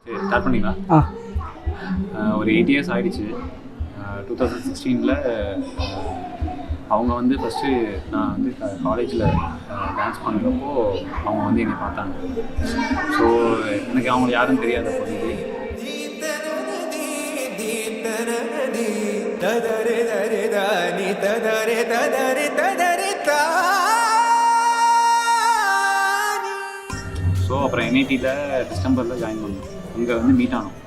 Start பண்ணிங்களா? ஒரு 8 years ஆகிடுச்சு. 2016 அவங்க வந்து ஃபஸ்ட்டு நான் வந்து காலேஜில் டான்ஸ் பண்ணுறப்போ அவங்க வந்து என்னை பார்த்தாங்க. ஸோ எனக்கு அவங்க யாரும் தெரியாத போது ஸோ அப்புறம் என்ஐடியில் டிசம்பரில் ஜாயின் பண்ணோம். அங்கே வந்து மீட் ஆனோம்.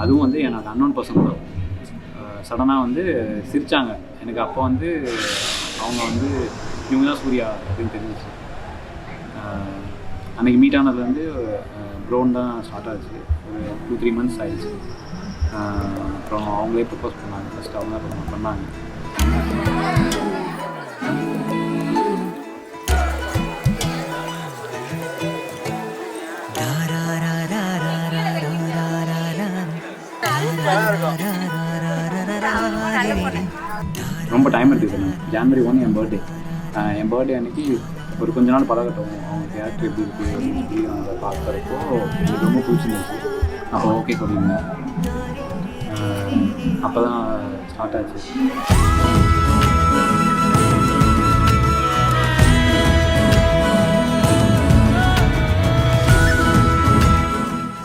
அதுவும் வந்து எனக்கு அன்னோன் பர்சன் கூட சடனாக வந்து சிரித்தாங்க. எனக்கு அப்போ வந்து அவங்க வந்து இவங்க தான் சூர்யா அப்படின்னு தெரிஞ்சிச்சு. அன்றைக்கி மீட் ஆனதுலேருந்து ப்ரோன் தான் ஸ்டார்ட் ஆச்சு. ஒரு 2-3 months ஆகிடுச்சு. அப்புறம் அவங்களே ப்ரப்போஸ் பண்ணாங்க. ஃபஸ்ட்டு அவங்க தான் பண்ணாங்க. ரொம்ப டைம் எடுத்துக்கிட்டேன். January 1 என் பர்த்டே. என் பர்த்டே அன்றைக்கி ஒரு கொஞ்ச நாள் பழகட்டும், அவங்க கேரக்டர் எப்படி இருக்குது அப்படின்னு சொல்லி அவங்க பார்க்குறப்போ எனக்கு ரொம்ப பிடிச்சிருந்துச்சு. அப்போ ஓகே சொல்லியிருந்தேன். அப்போ தான் ஸ்டார்ட் ஆச்சு.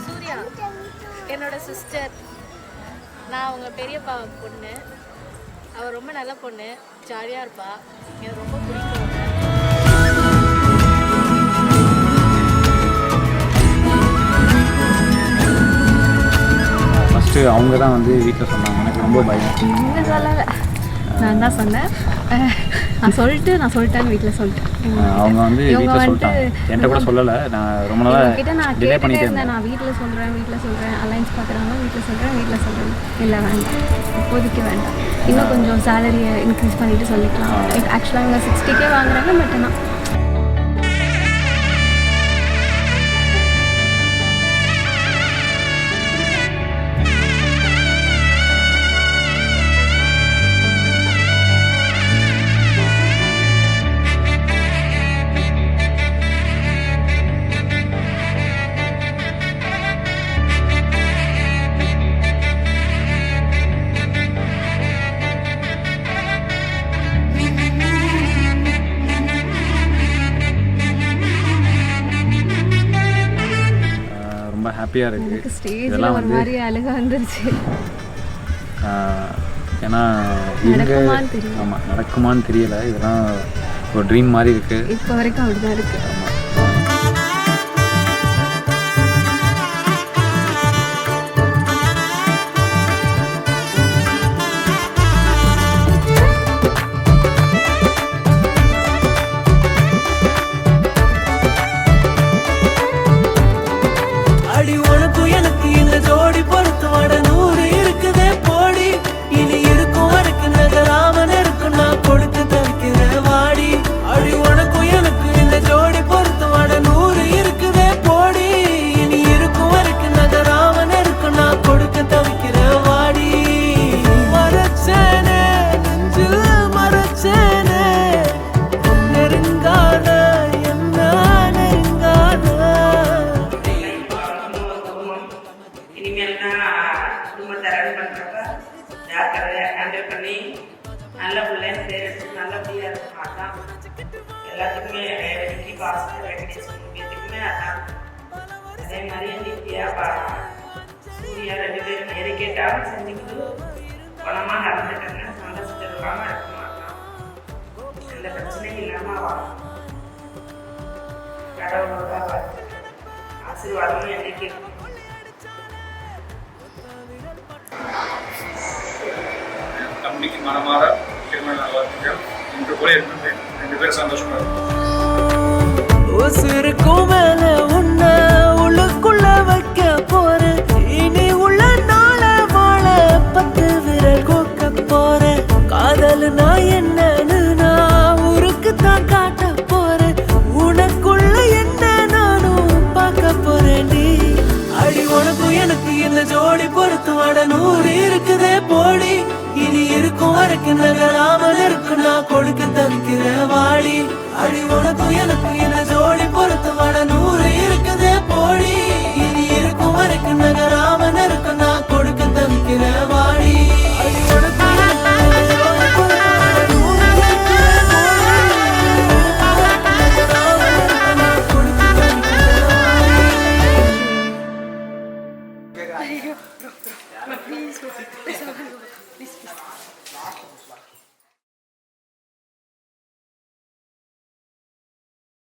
சூர்யா என்னோட சிஸ்டர். நான் அவங்க பெரியப்பா பொண்ணு. அவள் ரொம்ப நல்ல பொண்ணு, ஜாலியாக இருப்பா. எனக்கு ரொம்ப பிடிக்கும். ஃபஸ்ட்டு அவங்க தான் வந்து வீட்டில் சொன்னாங்க. எனக்கு ரொம்ப பயம். நீங்கள் சொல்லலை, நான் தான் சொன்னேன். நான் சொல்லிட்டேன்னு வீட்டில் சொல்லிட்டேன். அவங்க வந்து வீட்டில் சொல்லிட்டாங்க. என்கிட்ட கூட சொல்லலை. நான் ரொம்ப நாளாக நான் டிலே பண்ணிட்டே இருந்தேன். நான் வீட்டில் சொல்கிறேன் அலைன்ஸ் பார்க்குறாங்க, வீட்டில் சொல்கிறேன் இல்லை வேண்டாம், இப்போதைக்கு வேண்டாம், இன்னும் கொஞ்சம் சேலரியை இன்க்ரீஸ் பண்ணிவிட்டு சொல்லிக்கலாம். ஆக்சுவலாக இவங்க 60K வாங்குறாங்க. பட் ஆனால் ஹாப்பியாக இருக்குது. இதெல்லாம் ஒரு மாதிரி அழுக வந்துருச்சு. ஏன்னா ஆமாம் நடக்குமான்னு தெரியல. இதெல்லாம் ஒரு ட்ரீம் மாதிரி இருக்குது. இப்போ வரைக்கும் அப்படி தான் இருக்குது. ஆமாம். நல்ல பிள்ளைன்னு பேர் எடுத்து நல்லபடியாக இருக்கும். அதான் எல்லாத்துக்குமே வெற்றி பாசத்தை வெங்கடேசன் எதுக்குமே அதான். அதே மாதிரி நித்யா சூர்யா 2 பேரும் எது கேட்டாலும் செஞ்சுக்கிட்டு பணமாக நடந்துட்டாங்க. சந்தோஷத்தை இல்லாமல் இருக்க மாட்டான். எந்த பிரச்சனையும் இல்லாமல் வாழும். கடவுளோட ஆசீர்வாதமும் என்னைக்கு இருக்கும். தம்பிக்கு மனமாற திருமண நல்வாழ்த்துக்கள். இன்று போல 2 பேரும் சந்தோஷமா இருக்கும். மேல உன்ன உள்ளுக்குள்ள வைக்க போறேன். இனி உள்ள நாள வாழ 10 விரல் கோக்க போறேன். காதல் நான் என்னன்னு நான் ஊருக்கு தான் காட்ட போறேன். உனக்குள்ள என்ன நானும் பார்க்க போறேன். அடி உனக்கும் எனக்கு இந்த ஜோடி பொறுத்துவாட 100 இருக்குதே போடி. இனி இருக்கும் வரைக்கும் நகராமல் இருக்கு நான் கொடுக்க தவிக்கிற வாடி. அடி உனக்கும் எனக்கு இந்த ஜோடி பொறுத்து வட 100 இருக்குதே போடி. இனி இருக்கும் வரைக்கும்